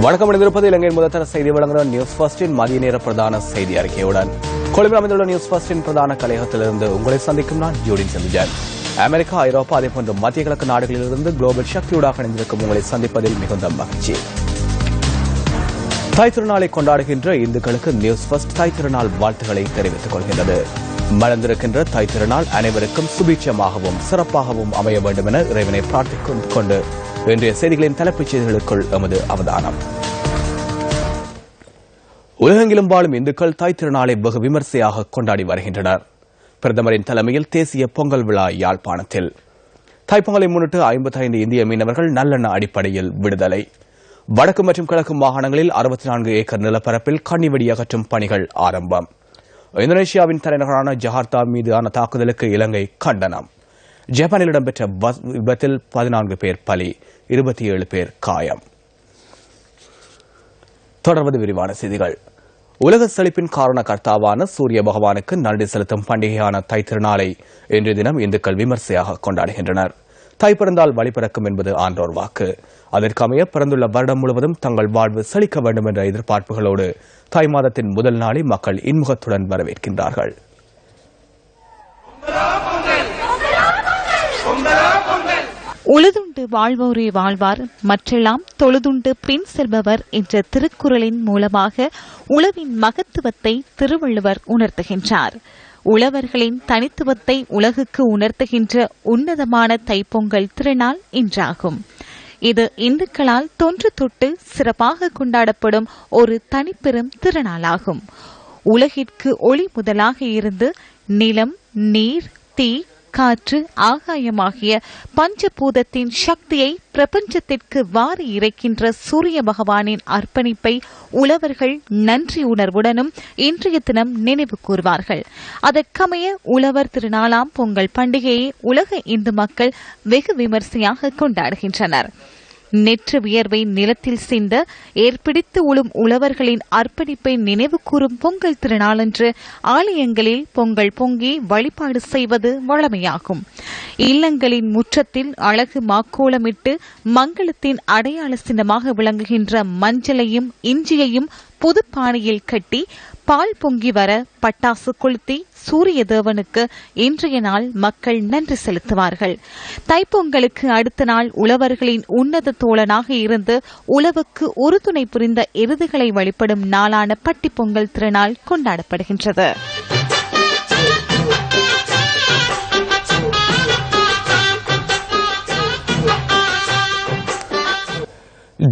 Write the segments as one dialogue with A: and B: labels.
A: வணக்கம். இணைந்திருப்பது இலங்கையின் முதற்தர செய்தி வழங்குகிற நியூஸ் ஃபர்ஸ்டின் மதிய நேர பிரதான செய்தி அறிக்கையுடன் கொழும்பில் அமைந்துள்ள நியூஸ் ஃபர்ஸ்டின் பிரதான கலையகத்திலிருந்து உங்களை சந்திக்கும் நான் ஜூடின் செல்விஜன். அமெரிக்கா, ஐரோப்பா அதேபோன்ற மத்திய கிழக்கு நாடுகளிலிருந்து குளோபல் சக்தியூடாக இணைந்திருக்கும் உங்களை சந்திப்பதில் மிகுந்த மகிழ்ச்சி. தாய் திருநாளை கொண்டாடுகின்ற இந்துக்களுக்கு நியூஸ் ஃபர்ஸ்ட் தாய் திருநாள் வாழ்த்துக்களை தெரிவித்துக் கொள்கின்றது. மலர்ந்திருக்கின்ற தாய் திருநாள் அனைவருக்கும் சுபீட்சமாகவும் சிறப்பாகவும் அமைய வேண்டும் என இறைவனை பிரார்த்தித்துக் கொண்டு இன்றைய செய்திகளின் தலைப்புச் செய்திகளுக்குள் எமது அவதானம். உலகெங்கிலும் வாழும் இந்துக்கள் தாய் திருநாளை வெகு விமர்சையாக கொண்டாடி வருகின்றனர். பிரதமரின் தலைமையில் தேசிய பொங்கல் விழா யாழ்ப்பாணத்தில். தைப்பொங்கலை முன்னிட்டு 55 இந்திய மீனவர்கள் நல்லெண்ண அடிப்படையில் விடுதலை. வடக்கு மற்றும் கிழக்கு மாகாணங்களில் 64 ஏக்கர் நிலப்பரப்பில் கண்ணிவெடி அகற்றும் பணிகள் ஆரம்பம். இந்தோனேஷியாவின் தலைநகரான ஜகார்த்தா மீதான தாக்குதலுக்கு இலங்கை கண்டனம். ஜப்பானில் இடம்பெற்ற விபத்தில் 14 பேர் பலி, 27 பேர் காயம். தொடர்வது விரிவான செய்திகள். உலக செழிப்பின் காரணகர்த்தாவான சூரிய பகவானுக்கு நன்றி செலுத்தும் பண்டிகையான தை திருநாளை இன்றைய தினம் இந்துக்கள் விமர்சையாக கொண்டாடுகின்றனர். தை பிறந்தால் வழி பிறக்கும் என்பது ஆன்றோர் வாக்கு. அதற்கமைய பிறந்துள்ள வருடம் முழுவதும் தங்கள் வாழ்வு செழிக்க வேண்டும் என்ற எதிர்பார்ப்புகளோடு தை மாதத்தின் முதல் நாளை மக்கள் இன்முகத்துடன் வரவேற்கின்றார்கள்.
B: உழுதுண்டு வாழ்வோரே வாழ்வார், மற்றெல்லாம் தொழுதுண்டு பின் செல்பவர் என்ற திருக்குறளின் மூலமாக உழவின் மகத்துவத்தை திருவள்ளுவர் உணர்த்துகின்றார். உழவர்களின் தனித்துவத்தை உலகுக்கு உணர்த்துகின்ற உன்னதமான தைப்பொங்கல் திருநாள் இன்றாகும். இது இந்துக்களால் தொன்று தொட்டு சிறப்பாக கொண்டாடப்படும் ஒரு தனிப்பெரும் திருநாளாகும். உலகிற்கு ஒளி முதலாக இருந்து நிலம், நீர், தீ, காற்று, ஆகாயமாகிய பஞ்சபூதத்தின் சக்தியை பிரபஞ்சத்திற்கு வாரி இறைக்கின்ற சூரிய பகவானின் அர்ப்பணிப்பை உழவர்கள் நன்றி உணர்வுடனும் இன்றைய தினம் நினைவு கூர்வார்கள். அதற்கமைய உழவர் திருநாளாம் பொங்கல் பண்டிகையை உலக இந்து மக்கள் வெகு விமர்சையாக கொண்டாடுகின்றனர். நெற்று வியர்வை நிலத்தில் சிந்த ஏற்பிடித்து உழும் உழவர்களின் அர்ப்பணிப்பை நினைவு கூறும் பொங்கல் திருநாளன்று ஆலயங்களில் பொங்கல் பொங்கி வழிபாடு செய்வது வழமையாகும். இல்லங்களின் முற்றத்தில் அழகு மாக்கோலமிட்டு மங்களத்தின் அடையாள சின்னமாக விளங்குகின்ற மஞ்சளையும் இஞ்சியையும் புதுப்பானையில் கட்டி பால் பொங்கி வர பட்டாசு கொளுத்தி சூரிய தேவனுக்கு இன்றைய நாள் மக்கள் நன்றி செலுத்துவார்கள். தைப்பொங்கலுக்கு அடுத்த நாள் உழவர்களின் உன்னத தோழனாக இருந்து உழவுக்கு உறுதுணை புரிந்த எருதுகளை வழிபடும் நாளான பட்டிப்பொங்கல் திருநாள் கொண்டாடப்படுகின்றது.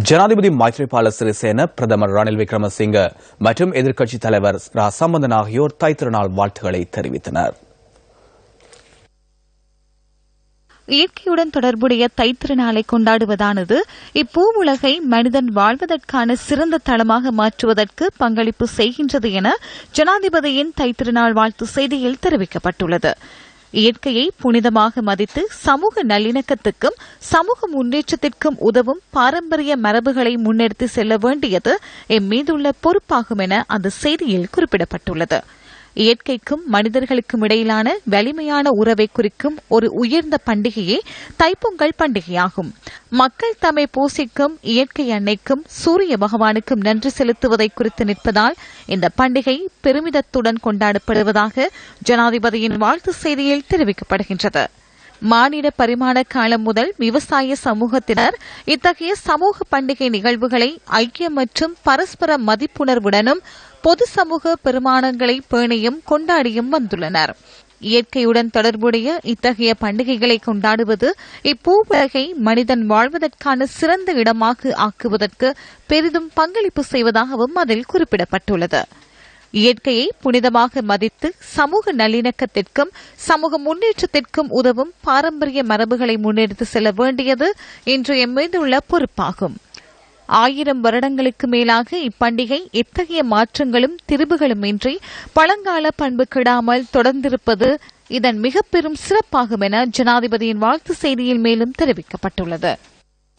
A: ஜனாதிபதி மைத்ரிபால சிறிசேன, பிரதமர் ரணில் விக்ரமசிங்க மற்றும் எதிர்க்கட்சித் தலைவர் ரா சம்பந்தன் ஆகியோர் தை திருநாள் வாழ்த்துக்களை தெரிவித்தனர்.
B: இயற்கையுடன் தொடர்புடைய தைத்திருநாளை கொண்டாடுவதானது இப்பூவுலகை மனிதன் வாழ்வதற்கான சிறந்த தளமாக மாற்றுவதற்கு பங்களிப்பு செய்கின்றது என ஜனாதிபதியின் தைத்திருநாள் வாழ்த்து செய்தியில் தெரிவிக்கப்பட்டுள்ளது. இயற்கையை புனிதமாக மதித்து சமூக நல்லிணக்கத்துக்கும் சமூக முன்னேற்றத்திற்கும் உதவும் பாரம்பரிய மரபுகளை முன்னெடுத்து செல்ல வேண்டியது எம்மீதுள்ள பொறுப்பாகும் என அந்த செய்தியில் குறிப்பிடப்பட்டுள்ளது. இயற்கைக்கும் மனிதர்களுக்கும் இடையிலான வலிமையான உறவை குறிக்கும் ஒரு உயர்ந்த பண்டிகையே தைப்பொங்கல் பண்டிகையாகும். மக்கள் தம்மை பூசிக்கும் இயற்கை அன்னைக்கும் சூரிய பகவானுக்கும் நன்றி செலுத்துவதை குறித்து நிற்பதால் இந்த பண்டிகை பெருமிதத்துடன் கொண்டாடப்படுவதாக ஜனாதிபதியின் வாழ்த்து செய்தியில் தெரிவிக்கப்படுகின்றது. மானிட பரிமாண காலம் முதல் விவசாய சமூகத்தினர் இத்தகைய சமூக பண்டிகை நிகழ்வுகளை ஐக்கியம் மற்றும் பரஸ்பர மதிப்புணர்வுடனும் பொது சமூக பெருமானங்களை பேணியும் கொண்டாடியும் வந்துள்ளனர். இயற்கையுடன் தொடர்புடைய இத்தகைய பண்டிகைகளை கொண்டாடுவது இப்பூவுலகை மனிதன் வாழ்வதற்கான சிறந்த இடமாக ஆக்குவதற்கு பெரிதும் பங்களிப்பு செய்வதாகவும் அதில் குறிப்பிடப்பட்டுள்ளது. இயற்கையை புனிதமாக மதித்து சமூக நல்லிணக்கத்திற்கும் சமூக முன்னேற்றத்திற்கும் உதவும் பாரம்பரிய மரபுகளை முன்னெடுத்து செல்ல வேண்டியது இன்று எம்மீதுள்ள பொறுப்பாகும். 1000 வருடங்களுக்கு மேலாக இப்பண்டிகை எத்தகைய மாற்றங்களும் திரிபுகளும் இன்றி பழங்கால பண்பு கெடாமல் தொடர்ந்திருப்பது இதன் மிக பெரும் சிறப்பாகும் என ஜனாதிபதியின் வாழ்த்து செய்தியில் மேலும் தெரிவிக்கப்பட்டுள்ளது.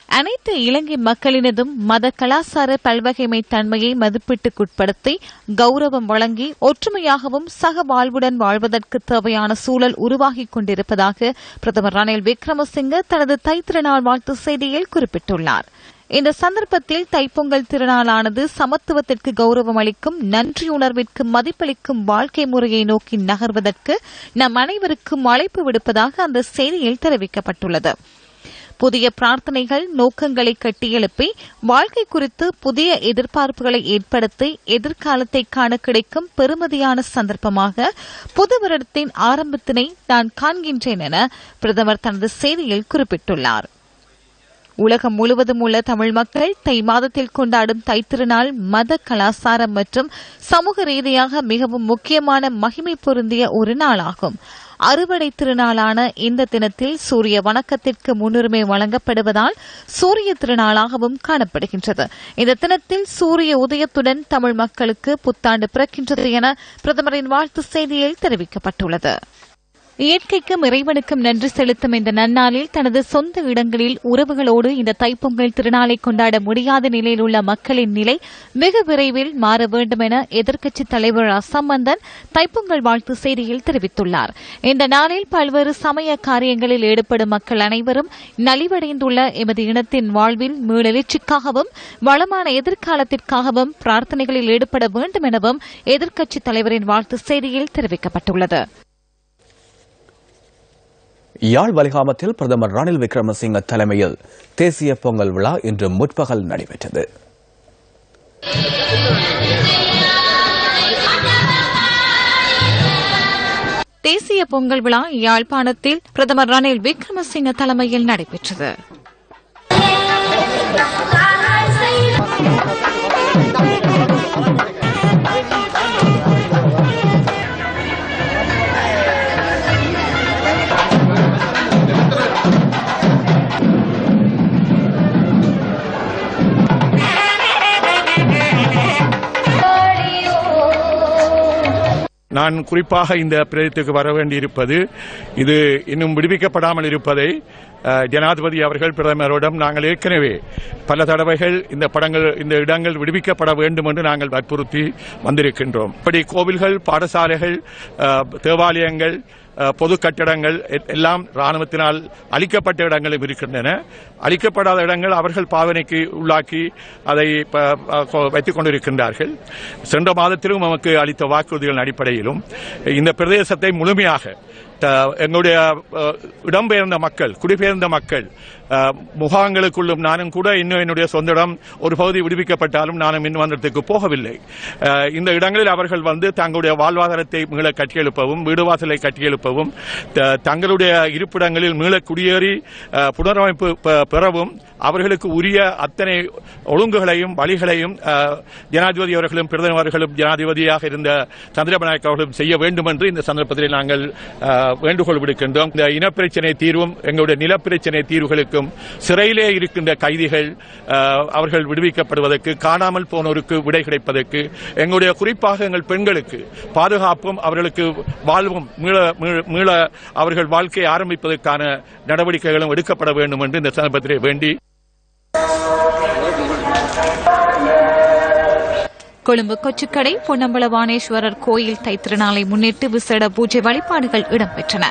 B: அனைத்து இலங்கை மக்களினதும் மத கலாச்சார பல்வகைமை தன்மையை மதிப்பீட்டுக்குட்படுத்தி கௌரவம் வழங்கி ஒற்றுமையாகவும் சக வாழ்வுடன் வாழ்வதற்கு தேவையான சூழல் உருவாகிக் கொண்டிருப்பதாக பிரதமர் ரணில் விக்ரமசிங்க தனது தைத்திருநாள் வாழ்த்து செய்தியில் குறிப்பிட்டுள்ளார். இந்த சந்தர்ப்பத்தில் தைப்பொங்கல் திருநாளானது சமத்துவத்திற்கு கௌரவம் அளிக்கும், நன்றியுணர்விற்கு மதிப்பளிக்கும் வாழ்க்கை முறையை நோக்கி நகர்வதற்கு நம் அனைவருக்கும் அழைப்பு விடுப்பதாக அந்த செய்தியில் தெரிவிக்கப்பட்டுள்ளது. புதிய பிரார்த்தனைகள், நோக்கங்களை கட்டியெழுப்பி வாழ்க்கை குறித்து புதிய எதிர்பார்ப்புகளை ஏற்படுத்தி எதிர்காலத்தை காண கிடைக்கும் பெருமதியான சந்தர்ப்பமாக புது வருடத்தின் ஆரம்பத்தினை நான் காண்கின்றேன் என பிரதமர் தனது செய்தியில் குறிப்பிட்டுள்ளார். உலகம் முழுவதும் உள்ள தமிழ் மக்கள் தை மாதத்தில் கொண்டாடும் தைத்திருநாள் மத, கலாச்சாரம் மற்றும் சமூக ரீதியாக மிகவும் முக்கியமான மகிமை பொருந்திய ஒரு நாளாகும். அறுவடை திருநாளான இந்த தினத்தில் சூரிய வணக்கத்திற்கு முன்னுரிமை வழங்கப்படுவதால் சூரிய திருநாளாகவும் காணப்படுகின்றது. இந்த தினத்தில் சூரிய உதயத்துடன் தமிழ் மக்களுக்கு புத்தாண்டு பிறக்கின்றது என பிரதமரின் வாழ்த்து செய்தியில் தெரிவிக்கப்பட்டுள்ளது. இயற்கைக்கும் இறைவனுக்கும் நன்றி செலுத்தும் இந்த நன்னாளில் தனது சொந்த இடங்களில் உறவுகளோடு இந்த தைப்பொங்கல் திருநாளை கொண்டாட முடியாத நிலையில் உள்ள மக்களின் நிலை மிக விரைவில் மாற வேண்டும் என எதிர்க்கட்சித் தலைவர் சம்பந்தன் தைப்பொங்கல் வாழ்த்து செய்தியில் தெரிவித்துள்ளார். இந்த நாளில் பல்வேறு சமய காரியங்களில் ஈடுபடும் மக்கள் அனைவரும் நலிவடைந்துள்ள எமது இனத்தின் வாழ்வில் மீளெழுச்சிக்காகவும் வளமான எதிர்காலத்திற்காகவும் பிரார்த்தனைகளில் ஈடுபட வேண்டும் எனவும் எதிர்க்கட்சித் தலைவரின் வாழ்த்து செய்தியில் தெரிவிக்கப்பட்டுள்ளது.
A: யாழ் வலிகாமத்தில் பிரதமர் ரணில் விக்ரமசிங்க தலைமையில் தேசிய பொங்கல் விழா இன்று முற்பகல் நடைபெற்றது.
B: தேசிய பொங்கல் விழா யாழ்ப்பாணத்தில் பிரதமர் ரணில் விக்ரமசிங்க தலைமையில் நடைபெற்றது.
C: நான் குறிப்பாக இந்த பிரதேசத்துக்கு வர வேண்டியிருப்பது, இது இன்னும் விடுவிக்கப்படாமல் இருப்பதை ஜனாதிபதி அவர்கள் பிரதமரிடம் நாங்கள் ஏற்கனவே பல தடவைகள் இந்த இடங்கள் விடுவிக்கப்பட வேண்டும் என்று நாங்கள் வற்புறுத்தி வந்திருக்கின்றோம். இப்படி கோவில்கள், பாடசாலைகள், தேவாலயங்கள், பொது கட்டடங்கள் எல்லாம் ராணுவத்தினால் அளிக்கப்பட்ட இடங்களும் இருக்கின்றன. அளிக்கப்படாத இடங்கள் அவர்கள் பாவனைக்கு உள்ளாக்கி அதை வைத்துக் கொண்டிருக்கின்றார்கள். சென்ற மாதத்திலும் நமக்கு அளித்த வாக்குறுதிகளின் அடிப்படையிலும் இந்த பிரதேசத்தை முழுமையாக எங்களுடைய இடம்பெயர்ந்த மக்கள், குடிபெயர்ந்த மக்கள் முகாங்களுக்குள்ளும் நானும் கூட இன்னும் என்னுடைய சொந்த இடம் ஒரு பகுதி விடுவிக்கப்பட்டாலும் நானும் இன்னும் அந்த போகவில்லை. இந்த இடங்களில் அவர்கள் வந்து தங்களுடைய வாழ்வாதாரத்தை மீள கட்டியெழுப்பவும், வீடுவாசலை கட்டியெழுப்பவும், தங்களுடைய இருப்பிடங்களில் மீள குடியேறி புனரமைப்பு பெறவும் அவர்களுக்கு உரிய அத்தனை ஒழுங்குகளையும் வழிகளையும் ஜனாதிபதி அவர்களும் பிரதமர் அவர்களும் ஜனாதிபதியாக இருந்த சந்திரபாபு அவர்களும் செய்ய வேண்டும் என்று இந்த சந்தர்ப்பத்தில் நாங்கள் வேண்டுகோள் விடுக்கின்றோம். இந்த இனப்பிரச்சினை தீர்வும் எங்களுடைய நிலப்பிரச்சினை தீர்வுகளுக்கும் சிறையிலே இருக்கின்ற கைதிகள் அவர்கள் விடுவிக்கப்படுவதற்கு, காணாமல் போனோருக்கு விடை கிடைப்பதற்கு, எங்களுடைய குறிப்பாக எங்கள் பெண்களுக்கு பாதுகாப்பும் அவர்களுக்கு வாழ்வும் மீள அவர்கள் வாழ்க்கையை ஆரம்பிப்பதற்கான நடவடிக்கைகளும் எடுக்கப்பட வேண்டும் என்று இந்த சந்தர்ப்பத்திலே வேண்டி
B: கொழும்பு கொச்சுக்கடை பொன்னம்பலவானேஸ்வரர் கோயில் தைத்திருநாளை முன்னிட்டு விசேட பூஜை வழிபாடுகள் இடம்பெற்றன.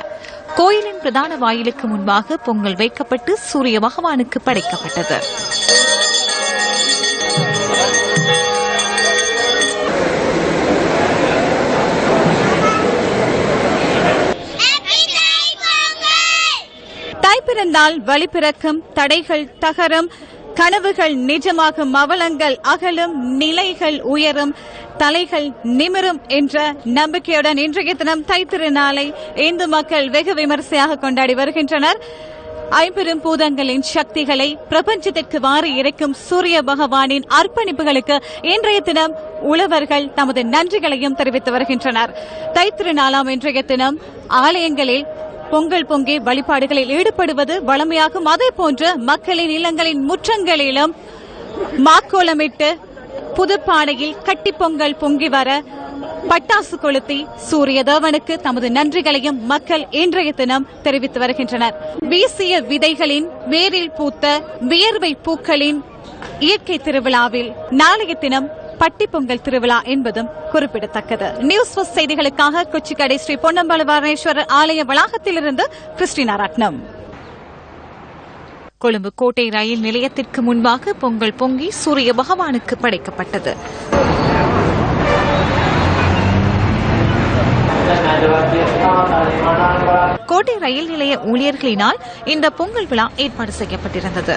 B: கோயிலின் பிரதான வாயிலுக்கு முன்பாக பொங்கல் வைக்கப்பட்டு சூரிய பகவானுக்கு படைக்கப்பட்டது. தைப்பிறந்தால் வழி பிறக்கும், தடைகள் தகரும், கனவுகள் நிஜமாகும், அவலங்கள் அகலும், நிலைகள் உயரும், தலைகள் நிமிரும் என்ற நம்பிக்கையுடன் இன்றைய தினம் தைத்திருநாளை இந்து மக்கள் வெகு விமர்சையாக கொண்டாடி வருகின்றனர். ஐம்பெரும் பூதங்களின் சக்திகளை பிரபஞ்சத்திற்கு வாரி இறைக்கும் சூரிய பகவானின் அர்ப்பணிப்புகளுக்கு இன்றைய தினம் உழவர்கள் தமது நன்றிகளையும் தெரிவித்து வருகின்றனர். தைத்திருநாளாம் இன்றைய தினம் ஆலயங்களில் பொங்கல் பொங்கி வழிபாடுகளில் ஈடுபடுவது வழமையாகும். அதே போன்று மக்களின் இல்லங்களின் முற்றங்களிலும் மாக்கோலமிட்டு புதுப்பானையில் கட்டி பொங்கல் பொங்கி வர பட்டாசு கொளுத்தி சூரிய தேவனுக்கு தமது நன்றிகளையும் மக்கள் இன்றைய தினம் தெரிவித்து வருகின்றனர். வீசிய விதைகளின் வேரில் பூத்த வியர்வை பூக்களின் இயற்கை திருவிழாவில் நாளைய தினம் பட்டி பொங்கல் திருவிழா என்பதும் குறிப்பிடத்தக்கது. நியூஸ் ஃபர்ஸ்ட் செய்திகளுக்காக கொச்சிக்கடை ஸ்ரீ பொன்னம்பலவானேஸ்வரர் ஆலய வளாகத்திலிருந்து கிறிஸ்டினா ரத்னம். கொழும்பு கோட்டை ரயில் நிலையத்திற்கு முன்பாக பொங்கல் பொங்கி சூரிய பகவானுக்கு படைக்கப்பட்டது. கோட்டை ரயில் நிலைய ஊழியர்களினால் இந்த பொங்கல் விழா ஏற்பாடு செய்யப்பட்டிருந்தது.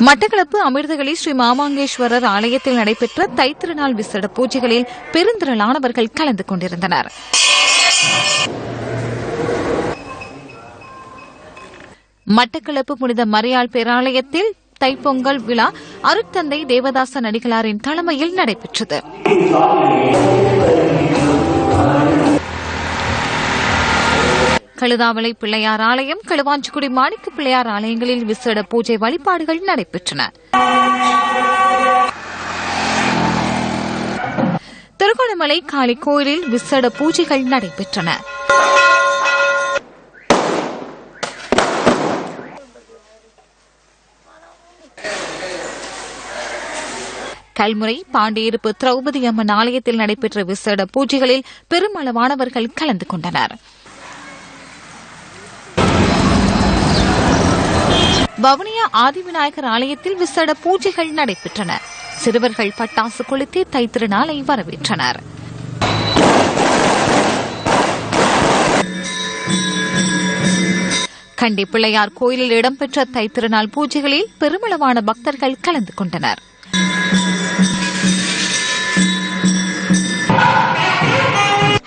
B: மட்டக்களப்பு அமிர்தகளி ஸ்ரீ மாமாங்கேஸ்வரர் ஆலயத்தில் நடைபெற்ற தைத்திருநாள் விசேட பூஜைகளில் பெருந்திரளானவர்கள் கலந்து கொண்டிருந்தனர். மட்டக்களப்பு புனித மரியாள் பேராலயத்தில் தைப்பொங்கல் விழா அருட்தந்தை தேவதாசன் அடிகளாரின் தலைமையில் நடைபெற்றது. கழுதாவளை பிள்ளையார் ஆலயம், களுவாஞ்சிக்குடி மாணிக்க பிள்ளையார் ஆலயங்களில் விசேட பூஜை வழிபாடுகள் நடைபெற்றன. திருகோணமலை காளி கோயிலில் விசேட பூஜைகள் நடைபெற்றன. கல்முனை பாண்டியிருப்பு திரௌபதி அம்மன் ஆலயத்தில் நடைபெற்ற விசேட பூஜைகளில் பெருமளவானவர்கள் கலந்து கொண்டனர். வவுனியா ஆதிவிநாயகர் ஆலயத்தில் விசேட பூஜைகள் நடைபெற்றன. சிறுவர்கள் பட்டாசு கொளுத்தி தைத்திருநாளை வரவேற்றனர். கண்டி பிள்ளையார் கோயிலில் இடம்பெற்ற தைத்திருநாள் பூஜைகளில் பெருமளவான பக்தர்கள் கலந்து கொண்டனர்.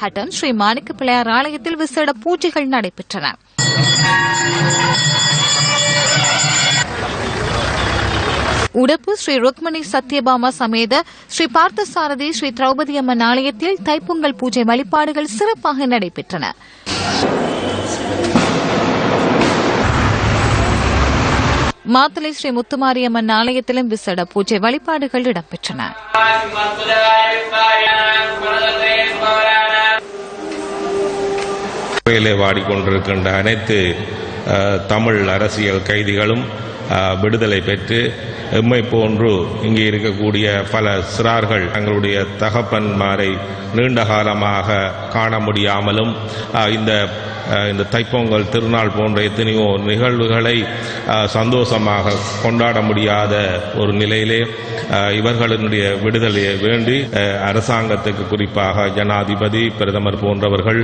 B: ஹட்டன் ஸ்ரீ மாணிக்க பிள்ளையார் ஆலயத்தில் விசேட பூஜைகள் நடைபெற்றன. உடப்பு ஸ்ரீ ருக்மணி சத்யபாமா சமேத ஸ்ரீ பார்த்தசாரதி ஸ்ரீ திரௌபதி அம்மன் ஆலயத்தில் தைப்பொங்கல் பூஜை வழிபாடுகள் சிறப்பாக நடைபெற்றன. மாத்தளை ஸ்ரீ முத்துமாரியம்மன் ஆலயத்திலும் விசேட பூஜை வழிபாடுகள் இடம்பெற்றன.
D: வாடிக்கொண்டிருக்கின்ற அனைத்து தமிழ் அரசியல் கைதிகளும் விடுதலை பெற்று எம்மை போன்று இங்கே இருக்கக்கூடிய பல சிறார்கள் தங்களுடைய தகப்பன்மாரை நீண்ட காலமாக காண முடியாமலும் இந்த தைப்பொங்கல் திருநாள் போன்ற எத்தனையோ நிகழ்வுகளை சந்தோஷமாக கொண்டாட முடியாத ஒரு நிலையிலே இவர்களுடைய விடுதலையை வேண்டி அரசாங்கத்துக்கு குறிப்பாக ஜனாதிபதி பிரதமர் போன்றவர்கள்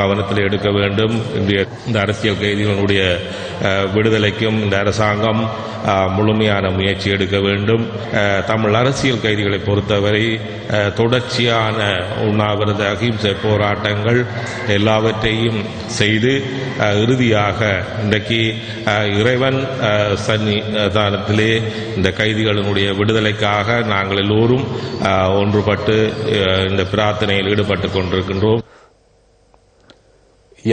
D: கவனத்தில் எடுக்க வேண்டும். இந்த அரசியல் கைதிகளுடைய விடுதலைக்கும் இந்த அரசாங்கம் முழுமையான முயற்சி எடுக்க வேண்டும். தமிழ் அரசியல் கைதிகளை பொறுத்தவரை தொடர்ச்சியான உண்ணாவிரத அகிம்சை போராட்டங்கள் எல்லாவற்றையும் செய்து இறுதியாக இன்றைக்கு இறைவன் சன்னிதானத்திலே இந்த கைதிகளினுடைய விடுதலைக்காக நாங்கள் எல்லோரும் ஒன்றுபட்டு இந்த பிரார்த்தனையில் ஈடுபட்டுக் கொண்டிருக்கின்றோம்.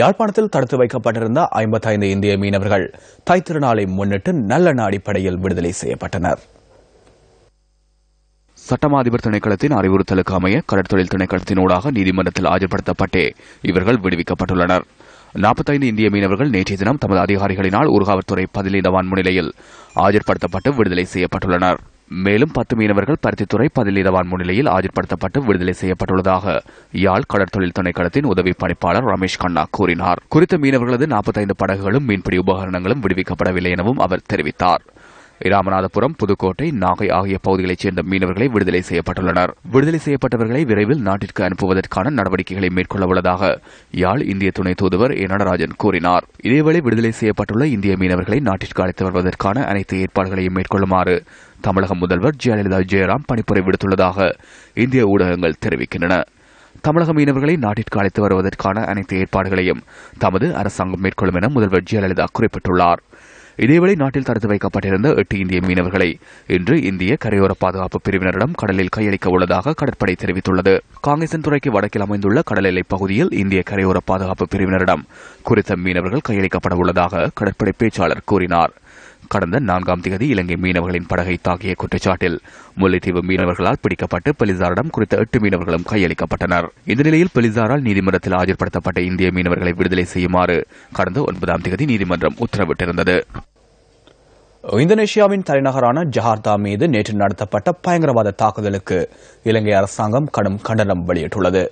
A: யாழ்ப்பாணத்தில் தடுத்து வைக்கப்பட்டிருந்த 55 இந்திய மீனவர்கள் தைத்திருநாளை முன்னிட்டு நல்லெண்ண அடிப்படையில் விடுதலை செய்யப்பட்டனர். சட்டமாதிபர் திணைக்களத்தின் அறிவுறுத்தலுக்கு அமைய கடற்தொழில் திணைக்களத்தினூடாக நீதிமன்றத்தில் ஆஜர்படுத்தப்பட்டே இவர்கள் விடுவிக்கப்பட்டுள்ளனர். 45 இந்திய மீனவர்கள் நேற்றைய தினம் தமது அதிகாரிகளினால் ஊர்காவல்துறை பதிலீதவான் முன்னிலையில் ஆஜர்படுத்தப்பட்டு விடுதலை செய்யப்பட்டுள்ளனர். மேலும் 10 மீனவர்கள் பருத்தித்துறை பதிலீதவான் முன்னிலையில் ஆஜர்படுத்தப்பட்டு விடுதலை செய்யப்பட்டுள்ளதாக யாழ் கடற்தொழில் திணைக்களத்தின் உதவி பணிப்பாளர் ரமேஷ் கண்ணா கூறினார். குறித்த மீனவர்களது 45 படகுகளும் மீன்பிடி உபகரணங்களும் விடுவிக்கப்படவில்லை எனவும் அவர் தெரிவித்தார். ராமநாதபுரம், புதுக்கோட்டை, நாகை ஆகிய பகுதிகளைச் சேர்ந்த மீனவர்களை விடுதலை செய்யப்பட்டுள்ளனர். விடுதலை செய்யப்பட்டவர்களை விரைவில் நாட்டிற்கு அனுப்புவதற்கான நடவடிக்கைகளை மேற்கொள்ள உள்ளதாக யாழ் இந்திய துணை தூதுவர் எ. நடராஜன் கூறினார். இதேவேளை விடுதலை செய்யப்பட்டுள்ள இந்திய மீனவர்களை நாட்டிற்கு அழைத்து வருவதற்கான அனைத்து ஏற்பாடுகளையும் மேற்கொள்ளுமாறு தமிழக முதல்வர் ஜெயலலிதா ஜெயராம் பணிப்புரை விடுத்துள்ளதாக இந்திய ஊடகங்கள் தெரிவிக்கின்றன. தமிழக மீனவர்களை நாட்டிற்கு அழைத்து வருவதற்கான அனைத்து ஏற்பாடுகளையும் தமது அரசாங்கம் மேற்கொள்ளும் என முதல்வர் ஜெயலலிதா குறிப்பிட்டுள்ளார். இதேவேளை நாட்டில் தடுத்து வைக்கப்பட்டிருந்த 8 இந்திய மீனவர்களை இன்று இந்திய கரையோர பாதுகாப்பு பிரிவினரிடம் கடலில் கையளிக்க உள்ளதாக கடற்படை தெரிவித்துள்ளது. காங்கேசன் துறைக்கு வடக்கில் அமைந்துள்ள கடல் எல்லைப் பகுதியில் இந்திய கரையோர பாதுகாப்பு பிரிவினரிடம் குறித்த மீனவர்கள் கையளிக்கப்பட உள்ளதாக கடற்படை பேச்சாளர் கூறினார். கடந்த 4ஆம் தேதி இலங்கை மீனவர்களின் படகை தாக்கிய குற்றச்சாட்டில் முல்லைத்தீவு மீனவர்களால் பிடிக்கப்பட்டு போலீசாரிடம் குறித்த 8 மீனவர்களும் கையளிக்கப்பட்டனர். இந்த நிலையில் போலீசாரால் நீதிமன்றத்தில் ஆஜர்படுத்தப்பட்ட இந்திய மீனவர்களை விடுதலை செய்யுமாறு கடந்த 9ஆம் தேதி நீதிமன்றம் உத்தரவிட்டிருந்தது. இந்தோனேஷியாவின் தலைநகரான ஜகார்த்தா மீது நேற்று நடத்தப்பட்ட பயங்கரவாத தாக்குதலுக்கு இலங்கை அரசாங்கம் கடும் கண்டனம் வெளியிட்டுள்ளது.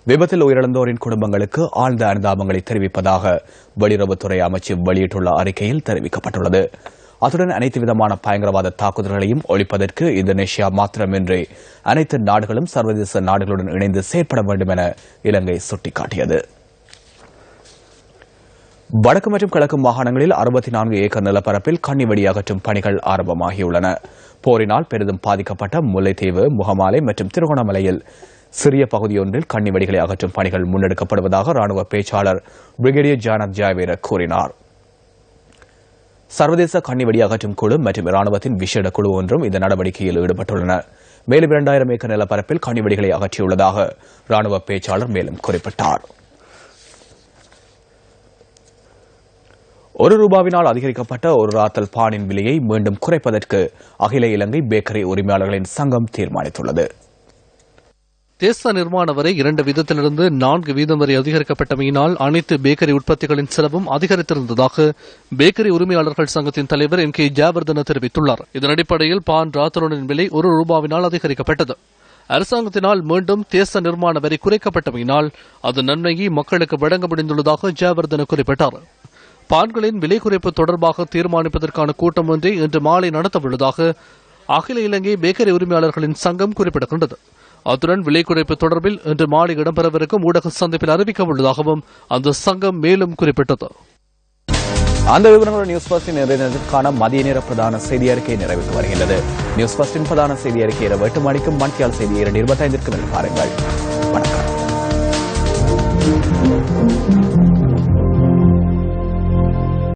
A: விபத்தில் உயிரிழந்தோரின் குடும்பங்களுக்கு ஆழ்ந்த அனுதாபங்களை தெரிவிப்பதாக வெளியுறவுத்துறை அமைச்சு வெளியிட்டுள்ள அறிக்கையில் தெரிவிக்கப்பட்டுள்ளது. அத்துடன் அனைத்து விதமான பயங்கரவாத தாக்குதல்களையும் ஒழிப்பதற்கு இந்தோனேஷியா மாத்திரமின்றி அனைத்து நாடுகளும் சர்வதேச நாடுகளுடன் இணைந்து செயற்பட வேண்டும் என இலங்கை சுட்டிக்காட்டியது. வடக்கு மற்றும் கிழக்கு மாகாணங்களில் 64 ஏக்கர் நிலப்பரப்பில் கன்னிவெடி அகற்றும் பணிகள் ஆரம்பமாகியுள்ளன. போரினால் பெரிதும் பாதிக்கப்பட்ட முல்லைத்தீவு, முகமாலை மற்றும் திருகோணமலையில் சிறிய பகுதியொன்றில் கன்னிவெடிகளை அகற்றும் பணிகள் முன்னெடுக்கப்படுவதாக ராணுவ பேச்சாளர் பிரிகேடியர் ஜானத் ஜாயவீர கூறினார். சர்வதேச கன்னிவெடி அகற்றும் குழு மற்றும் ராணுவத்தின் விசேட குழு ஒன்றும் இந்த நடவடிக்கையில் ஈடுபட்டுள்ளன. மேலும் 2000 ஏக்கர் நிலப்பரப்பில் கன்னிவெடிகளை அகற்றியுள்ளதாக ராணுவ பேச்சாளர் மேலும் குறிப்பிட்டார். ₹1 அதிகரிக்கப்பட்ட ஒரு ராத்தல் பானின் விலையை மீண்டும் குறைப்பதற்கு அகில இலங்கை பேக்கரி உரிமையாளர்களின் சங்கம் தீர்மானித்துள்ளது.
E: தேச நிர்மாண வரை 2 வீதத்திலிருந்து 4 வீதம் வரை அதிகரிக்கப்பட்டமையினால் அனைத்து பேக்கரி உற்பத்திகளின் செலவும் அதிகரித்திருந்ததாக பேக்கரி உரிமையாளர்கள் சங்கத்தின் தலைவர் என் கே ஜெயவர்தன தெரிவித்துள்ளார். இதன் அடிப்படையில் பான் ராத்தலோனின் விலை ₹1 அதிகரிக்கப்பட்டது. அரசாங்கத்தினால் மீண்டும் தேச நிர்மாண வரி குறைக்கப்பட்டமையினால் அது நன்மையை மக்களுக்கு வழங்க முடிந்துள்ளதாக ஜெயவர்தன குறிப்பிட்டார். பான்களின் விலை குறைப்பு தொடர்பாக தீர்மானிப்பதற்கான கூட்டம் ஒன்றை இன்று மாலை நடத்தவுள்ளதாக அகில இலங்கை பேக்கரி உரிமையாளர்களின் சங்கம் குறிப்பிடுகின்றது. அத்துடன் விலை குறைப்பு தொடர்பில் இன்று மாலை இடம்பெறவிருக்கும் ஊடக சந்திப்பில் அறிவிக்க உள்ளதாகவும் அந்த சங்கம் மேலும் குறிப்பிட்டது.
A: அந்த விவரங்களுடன் நியூஸ் ஃபர்ஸ்டின் நிறைவேற்றத்திற்கான மதிய நேர பிரதான செய்தி அறிக்கை நிறைவுக்கு வருகிறது. நியூஸ் ஃபர்ஸ்டின் பிரதான செய்தி அறிக்கை இரவு 8 மணிக்கும் மணித்தியால் செய்தி 2:25 பாருங்கள். வணக்கம்.